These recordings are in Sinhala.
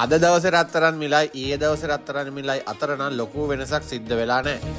අද දවසේ රත්තරන් මිලයි ඊයේ දවසේ රත්තරන් මිලයි අතර නම් ලොකු වෙනසක් සිද්ධ වෙලා නැහැ.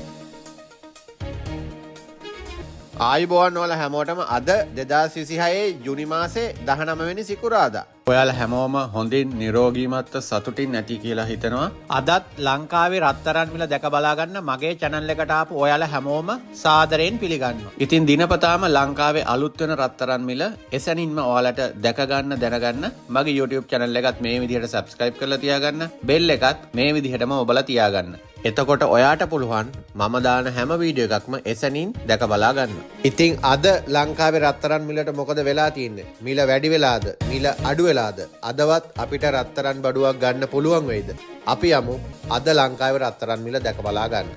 ආයුබෝවන් වල හැමෝටම අද 2026 ජුනි මාසේ 19 වෙනි සිකුරාදා. ඔයාලා හැමෝම හොඳින් නිරෝගීමත්ව සතුටින් නැති කියලා හිතනවා. අදත් ලංකාවේ රත්තරන් මිල දැක බලා ගන්න මගේ channel එකට ආපු ඔයාලා හැමෝම සාදරයෙන් පිළිගන්නවා. ඉතින් දිනපතාම ලංකාවේ අලුත් වෙන රත්තරන් මිල එසැනින්ම ඔයාලට දැක ගන්න දැනගන්න මගේ YouTube channel එකත් මේ විදිහට subscribe කරලා තියාගන්න. bell එකත් මේ විදිහටම ඔබලා තියාගන්න. එතකොට ඔයාට පුළුවන් මම දාන හැම වීඩියෝ එකක්ම එසැනින් දැක බලා ගන්න. ඉතින් අද ලංකාවේ රත්තරන් මිලට මොකද වෙලා තියෙන්නේ? මිල වැඩි වෙලාද? මිල අඩු වෙලාද? අදවත් අපිට රත්තරන් බඩුවක් ගන්න පුළුවන් වෙයිද? අපි යමු අද ලංකාවේ රත්තරන් මිල දැක බලා ගන්න.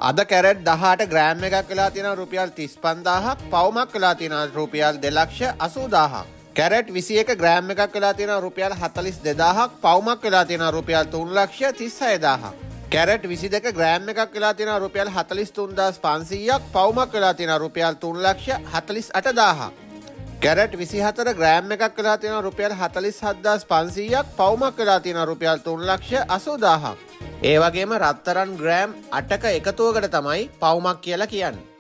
අද කැරට් 18 ග්‍රෑම් එකක් වෙලා තියෙනවා රුපියල් 35000ක්, පවුමක් වෙලා තියෙනවා රුපියල් 2,80,000ක්. කැරට් 21 ග්‍රෑම් එකක් වෙලා තියෙනවා රුපියල් 42000ක්, පවුමක් වෙලා තියෙනවා රුපියල් 3,36,000ක්. කැරට් 22 ග්‍රෑම් එකක් වෙලා තියෙනවා රුපියල් 43500ක්, පවුමක් වෙලා තියෙනවා රුපියල් 3,48,000ක්. කැරට් 24 ග්‍රෑම් එකක් වෙලා තියෙනවා රුපියල් 47500ක්, පවුමක් වෙලා තියෙනවා රුපියල් 3,80,000ක්. ඒ වගේම රත්තරන් ග්‍රෑම් 8ක එකතුවකට තමයි පවුමක් කියලා කියන්නේ.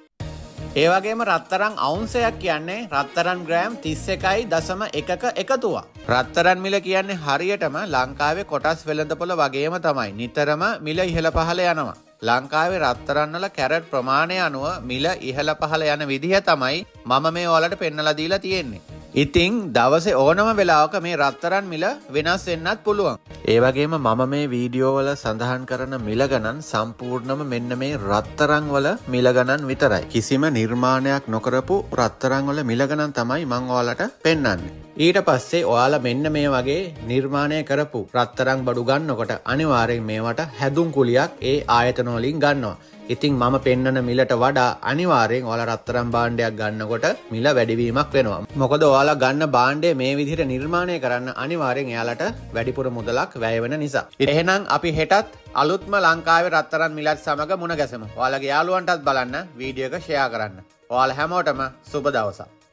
ඒ වගේම රත්තරන් අවුන්සයක් කියන්නේ රත්තරන් ග්‍රෑම් 31.1ක එකතුවක්. රත්තරන් මිල කියන්නේ හරියටම ලංකාවේ කොටස් වෙළඳපොළ වගේම තමයි. නිතරම මිල ඉහළ පහළ යනවා. ලංකාවේ රත්තරන් වල කැරට් ප්‍රමාණය අනුව මිල ඉහළ පහළ යන විදිහ තමයි මම මේ ඔයාලට පෙන්නලා දීලා තියෙන්නේ. ඉතින් දවසේ ඕනම වෙලාවක මේ රත්තරන් මිල වෙනස් වෙන්නත් පුළුවන්. ඒ වගේම මම මේ වීඩියෝ වල සඳහන් කරන මිල ගණන් සම්පූර්ණම මෙන්න මේ රත්තරන් වල මිල ගණන් විතරයි. කිසිම නිර්මාණයක් නොකරපු රත්තරන් වල මිල ගණන් තමයි මම ඔයාලට පෙන්නන්නේ. ඊට පස්සේ ඔයාලා මෙන්න මේ වගේ නිර්මාණය කරපු රත්තරන් බඩු ගන්නකොට අනිවාර්යෙන් මේවට හැදුම් කුලියක් ඒ ආයතන වලින් ගන්නවා. ඉතින් මම පෙන්නන මිලට වඩා අනිවාර්යෙන් ඔයාලා රත්තරන් භාණ්ඩයක් ගන්නකොට මිල වැඩිවීමක් වෙනවා. මොකද ඔයාලා ගන්න භාණ්ඩය මේ විදිහට නිර්මාණය කරන්න අනිවාර්යෙන් එයාලට වැඩිපුර මුදලක් වැය වෙන නිසා. එහෙනම් අපි හෙටත් අලුත්ම ලංකාවේ රත්තරන් මිලත් සමග මුණ ගැසමු. ඔයාලගේ යාළුවන්ටත් බලන්න වීඩියෝ එක ෂෙයා කරන්න. ඔයාලා හැමෝටම සුබ දවසක්.